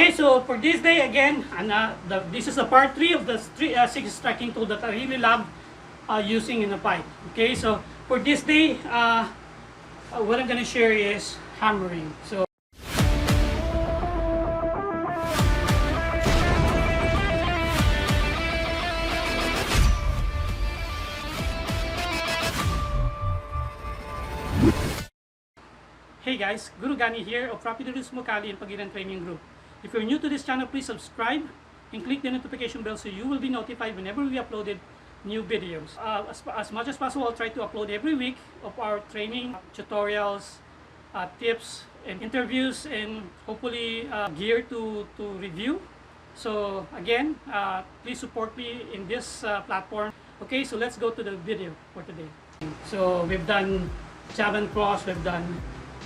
Okay, so for this day again, and this is the part 3 of the 6 striking tool that I really love using in a fight. Okay, so for this day, what I'm gonna share is hammering. So hey guys, Guro Gani here of Rapido Realismo Kali and Pagiran Training Group. If you're new to this channel, please subscribe and click the notification bell so you will be notified whenever we uploaded new videos. As much as possible, I'll try to upload every week of our training, tutorials, tips, and interviews, and hopefully gear to review. So again, please support me in this platform. Okay, so let's go to the video for today. So we've done jab and cross, we've done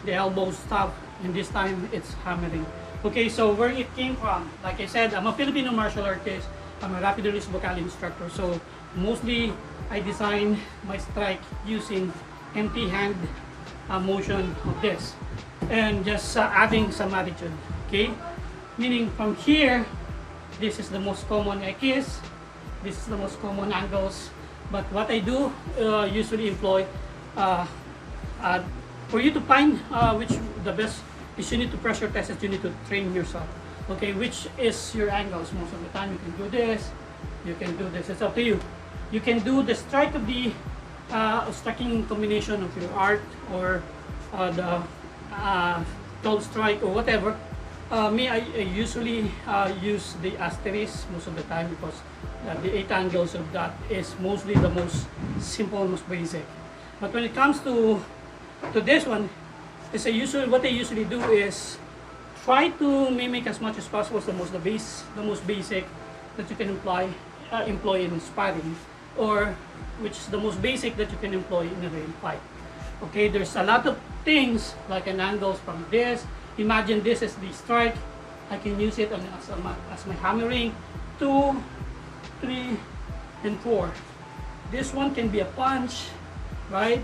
the elbow stuff, and this time it's hammering. Okay, so where it came from, like I said, I'm a Filipino martial artist. I'm a Rapido Realismo Kali instructor. So mostly I design my strike using empty hand motion of this and just adding some attitude. Okay, meaning from here, this is the most common X, this is the most common angles. But what I do usually employ for you to find which the best is, you need to pressure test it, you need to train yourself. Okay, which is your angles. Most of the time you can do this, you can do this, it's up to you. You can do the strike of the striking combination of your art or the tall strike or whatever. Me, I usually use the asterisk most of the time because the 8 angles of that is mostly the most simple, most basic. But when it comes to this one, what I usually do is try to mimic as much as possible the most basic that you can employ in sparring, or which is the most basic that you can employ in a real fight. Okay, there's a lot of things like an angles from this. Imagine this is the strike. I can use it as my hammering. 2, 3, and 4. This one can be a punch, right?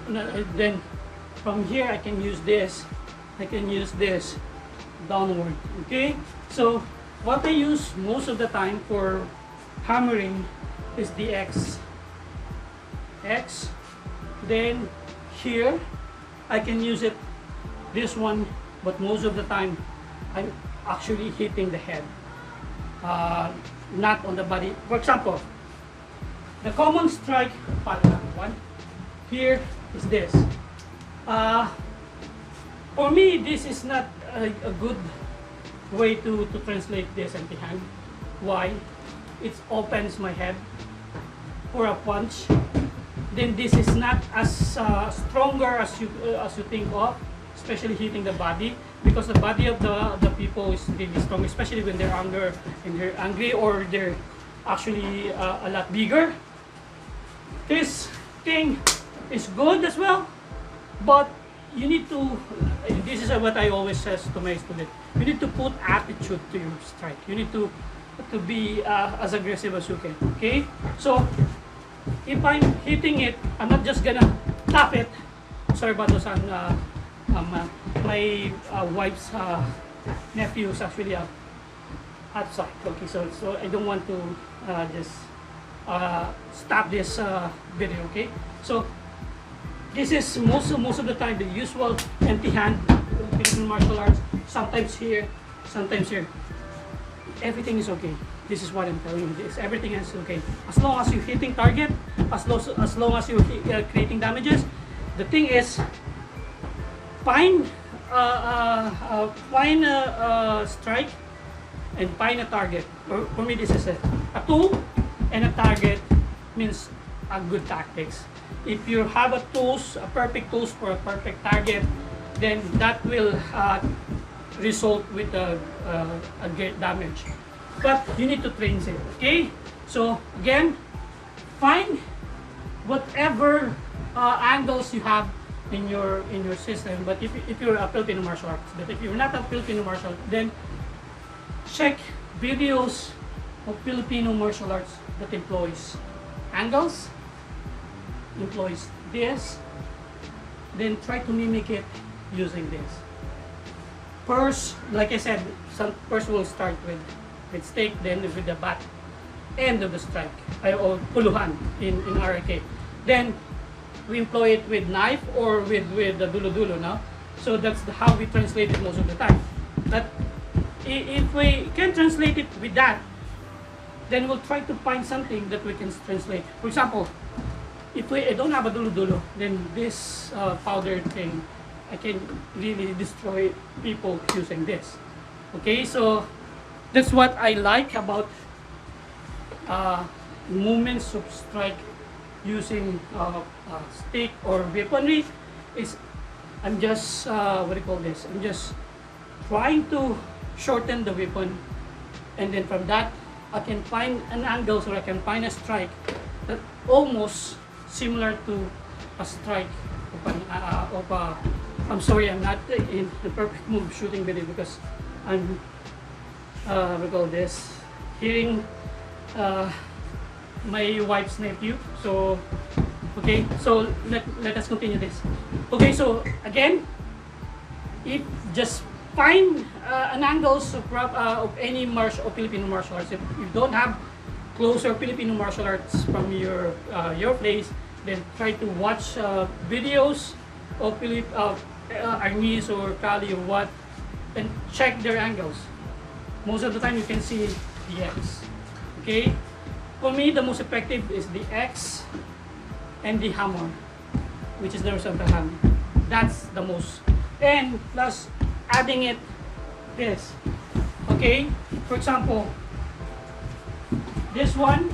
Then from here I can use this. I can use this downward. Okay, so what I use most of the time for hammering is the X. Then here I can use it, this one, but most of the time I'm actually hitting the head, not on the body. For example, the common strike one here is this. For me, this is not a good way to translate this empty hand. Why? It opens my head for a punch. Then this is not as stronger as you think of, especially hitting the body, because the body of the people is really strong, especially when they're angry or they're actually a lot bigger. This thing is good as well, but you need to, this is what I always says to my students, you need to put attitude to your strike. You need to be as aggressive as you can. Okay, so if I'm hitting it, I'm not just gonna tap it. Sorry about those. My wife's nephew is actually outside. Okay, so I don't want to just stop this video. Okay, so this is most of the time the usual empty hand Filipino martial arts. Sometimes here, sometimes here. Everything is okay. This is what I'm telling you. Everything is okay. As long as you're hitting target, as long as you're creating damages. The thing is, find a strike and find a target. For me, this is a tool and a target means a good tactics. If you have a perfect tools for a perfect target, then that will result with a great damage. But you need to train it. Okay, so again, find whatever angles you have in your system. But if you're a Filipino martial artist, but if you're not a Filipino martial artist, then check videos of Filipino martial arts that employs angles, employs this, then try to mimic it using this. first, like I said, some first will start with stake, then with the back end of the strike, or puluhan in RRK. Then we employ it with knife or with the dulo-dulo, no? So that's how we translate it most of the time. But if we can translate it with that, then we'll try to find something that we can translate. For example, if I don't have a dulo-dulo, then this powder thing, I can really destroy people using this. Okay, so that's what I like about movements of strike using stick or weaponry. Is I'm just what do you call this? I'm just trying to shorten the weapon, and then from that I can find an angle, so I can find a strike that almost similar to a strike of a I'm sorry, I'm not in the perfect mood shooting video because I'm we call this hearing my wife's nephew. So okay, so let us continue this. Okay, so again, if just find an angles of any Filipino martial arts. If you don't have closer Filipino martial arts from your place, then try to watch videos of Arnis or Kali or what, and check their angles. Most of the time you can see the X. Okay? For me, the most effective is the X and the hammer, which is the rest of the hand. That's the most. And plus adding it this. Okay? For example, this one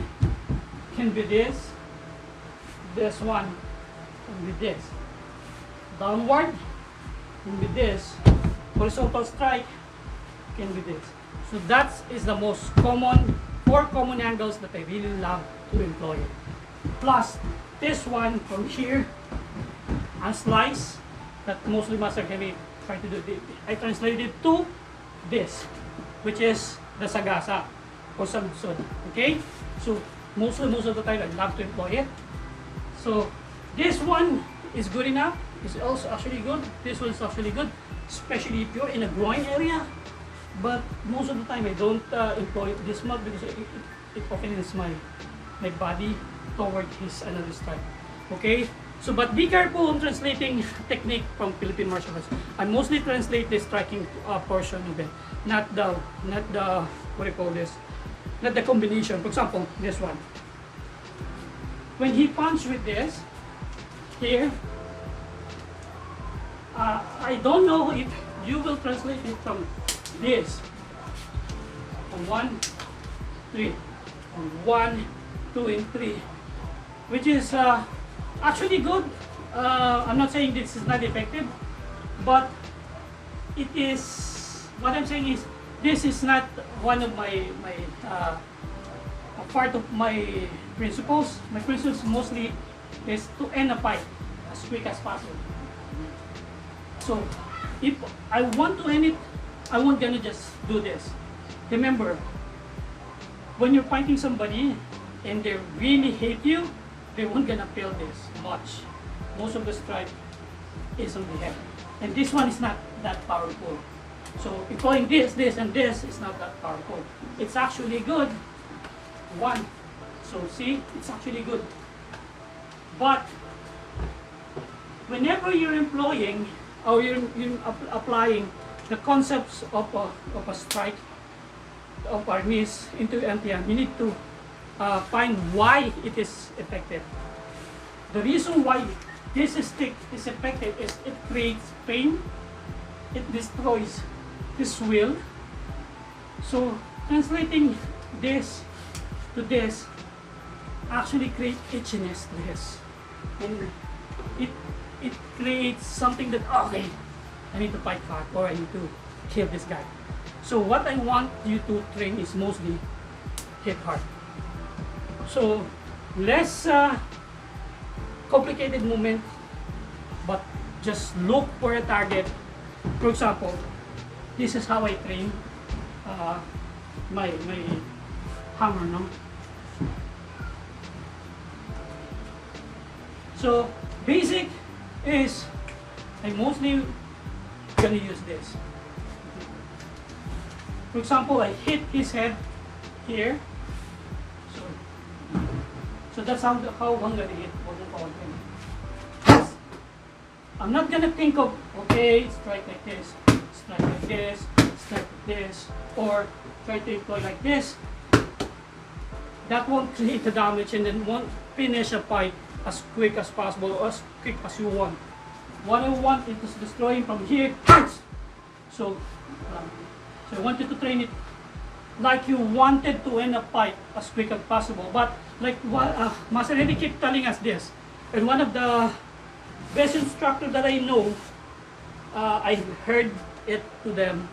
can be this. This one can be this. Downward can be this. Horizontal strike can be this. So that is the most common, 4 common angles that I really love to employ. Plus this one from here, a slice that mostly Master Heavy try to do. I translated to this, which is the sagasa or saludsod. Okay? So most of the time I love to employ it. So this one is good enough. It's also actually good. This one is actually good, especially if you're in a groin area. But most of the time I don't employ this much because it opens my body toward his another strike. Okay? So but be careful on translating technique from Philippine martial arts. I mostly translate the striking portion of it, not the what do you call this? Not the combination. For example, this one. When he punched with this here, I don't know if you will translate it from this. 1, 3, 1, 2, and 3, which is actually good. I'm not saying this is not effective, but it is. What I'm saying is this is not one of my a part of my principles. My principles mostly is to end a fight as quick as possible. So if I want to end it, I won't gonna just do this. Remember, when you're fighting somebody and they really hate you, they won't gonna feel this much. Most of the strike is on the head, and this one is not that powerful. So employing this, and this is not that powerful. It's actually good. One. So see, it's actually good. But whenever you're employing or you're applying the concepts of a strike of Arnis into MTM, you need to find why it is effective. The reason why this stick is effective is it creates pain, it destroys this will. So translating this to this actually creates itchiness to this, and it creates something that, okay, I need to fight hard or I need to kill this guy. So what I want you to train is mostly hit hard. So less complicated movement, but just look for a target. For example, this is how I train my hammer, no? So basic is I mostly gonna use this. For example, I hit his head here. So that's how I'm gonna hit. I'm not gonna think of, okay, strike like this, strike like this, strike like this, or try to employ like this. That won't create the damage and then won't finish a fight as quick as possible or as quick as you want. What I want is to destroy him from here. So I want you to train it like you wanted to end a fight as quick as possible. But like what Master Eddie keep telling us this, and one of the best instructor that I know, I heard it to them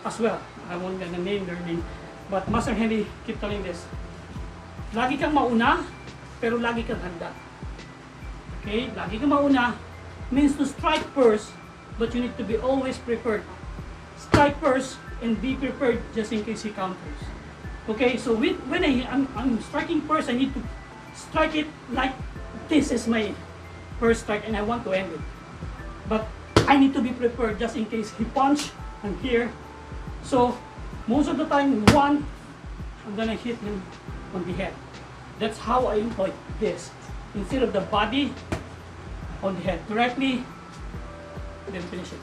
as well. I won't gonna name their name, but Master Henry keep telling this. Lagi kang mauna, pero lagi kang handa. Okay? Lagi kang mauna means to strike first, but you need to be always prepared. Strike first and be prepared just in case he counters. Okay? So when I'm striking first, I need to strike it like this is my first strike and I want to end it. But I need to be prepared just in case he punch. I'm here. So most of the time, I'm gonna hit him on the head. That's how I employ this. Instead of the body, on the head directly, then finish it.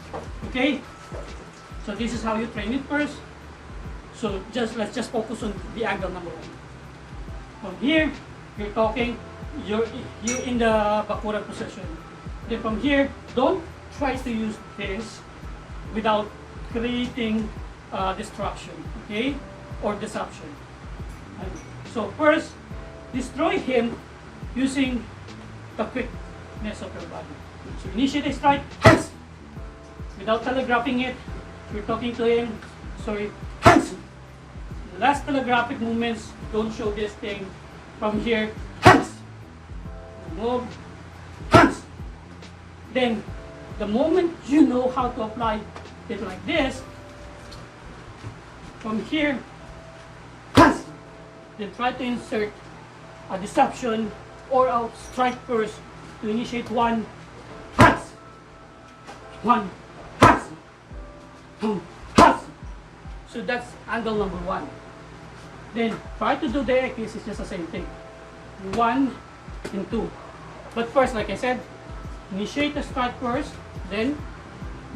Okay? So this is how you train it first. So let's just focus on the angle number 1. From here, you're talking, you're in the bakura position. Then from here, don't try to use this without creating destruction, okay, or deception. So first, destroy him using the quickness of your body. So initiate a strike, without telegraphing it. You're talking to him, sorry, the last telegraphic movements, don't show this thing from here, move, then the moment you know how to apply it like this, from here, then try to insert a deception or a strike first to initiate one, so that's angle number 1. Then try to do the X, it's just the same thing, 1 and 2. But first, like I said, initiate the strike first, then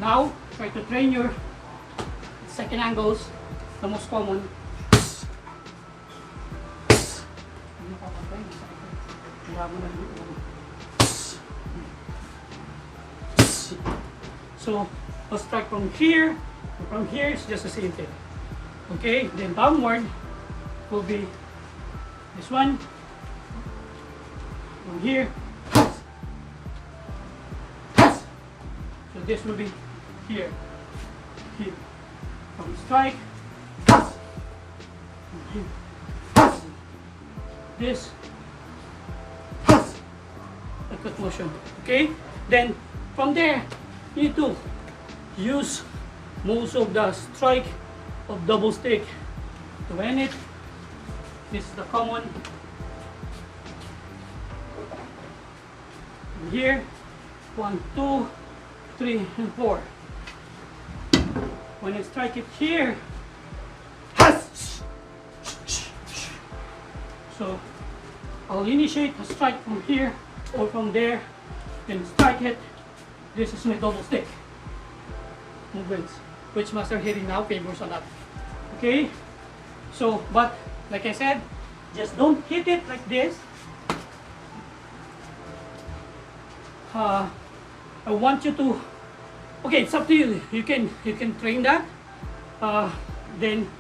now try to train your second angles, the most common. So I'll strike from here it's just the same thing. Okay, then downward will be this one from here. So this will be here. From strike, this, a cut motion. Okay, then from there you need to use most of the strike of double stick to end it. This is the common. Here, 1, 2, 3, and 4. When I strike it here, so I'll initiate a strike from here or from there, then strike it. This is my double stick movements, which Master Hiri now favors a lot. Okay, so but like I said, just don't hit it like this. I want you to, okay, it's up to you. You can train that. Then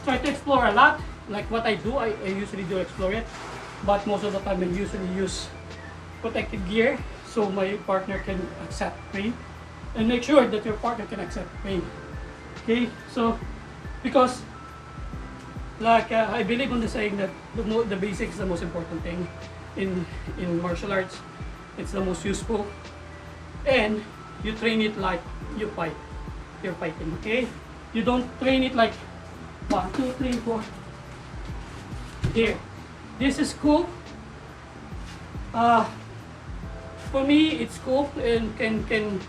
try to explore a lot. Like what I do, I usually do explore it, but most of the time I usually use protective gear so my partner can accept pain, and make sure that your partner can accept pain. Okay, so because like I believe on the saying that the basics is the most important thing in martial arts. It's the most useful, and you train it like you fight. You're fighting. Okay, you don't train it like 1, 2, 3, 4. Here, this is cool. For me, it's cool and can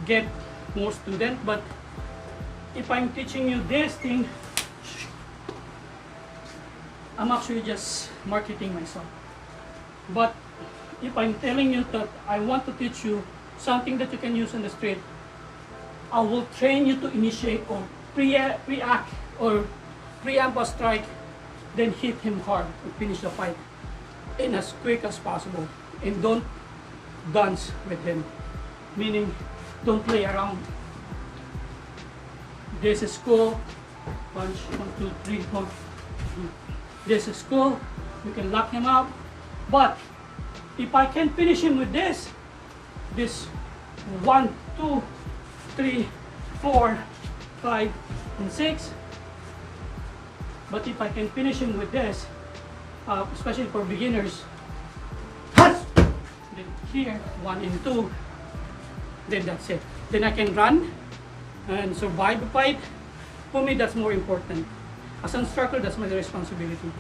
get more students. But if I'm teaching you this thing, I'm actually just marketing myself. But if I'm telling you that I want to teach you something that you can use in the street, I will train you to initiate or react or preamp a strike, then hit him hard and finish the fight in as quick as possible. And don't dance with him, meaning don't play around. This is cool. Punch, 1, 2, 3, 4. This is cool. You can lock him up. But if I can finish him with this 1, 2, 3, 4, 5, and 6. But if I can finish him with this, especially for beginners, then here 1 and 2, then that's it. Then I can run and survive the fight. For me, that's more important. As an instructor, that's my responsibility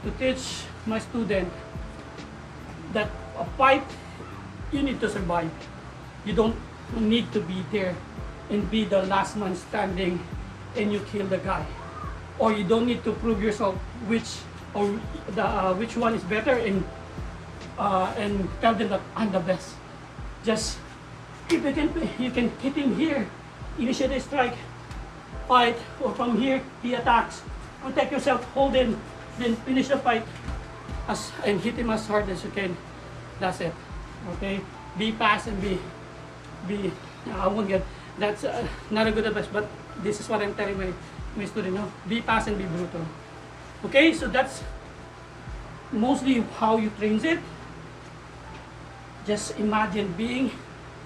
to teach my student that a fight, you need to survive. You don't need to be there and be the last man standing and you kill the guy. Or you don't need to prove yourself which one is better and tell them that I'm the best. Just if you can hit him here, initiate a strike, fight, or from here he attacks. Protect yourself, hold him, then finish the fight and hit him as hard as you can. That's it. Okay? Be fast and be I won't get that's not a good advice, but this is what I'm telling my student. No? Be fast and be brutal. Okay, so that's mostly how you train it. Just imagine being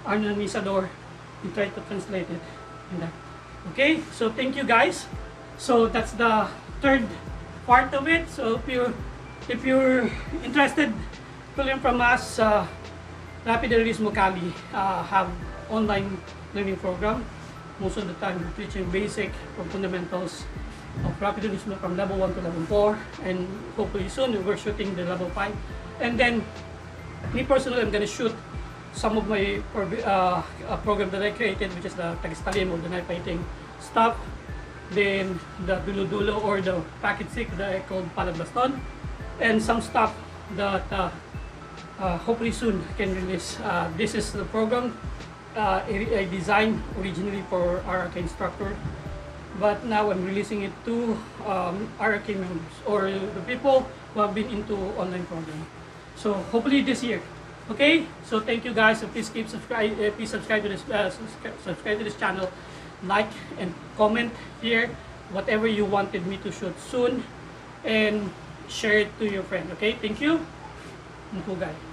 an organizador and try to translate it in that. Okay, so thank you guys. So that's the third part of it. So if you're interested to learn from us, Rapido Realismo Kali have online learning program. Most of the time we're teaching basic from fundamentals of Rapido Realismo from level 1 to level 4, and hopefully soon we're shooting the level 5. And then me personally, I'm gonna shoot some of my program that I created, which is the Tagistalim or the knife fighting stuff. Then the dulo-dulo or the packet sick that I called palablaston, and some stuff that hopefully soon I can release. This is the program I designed originally for RRK instructor, but now I'm releasing it to RRK members or the people who have been into online program. So hopefully this year. Okay, so thank you guys. So please keep subscribe. Please subscribe to this subscribe to this channel, like and comment here whatever you wanted me to shoot soon, and share it to your friend. Okay, thank you. Guys.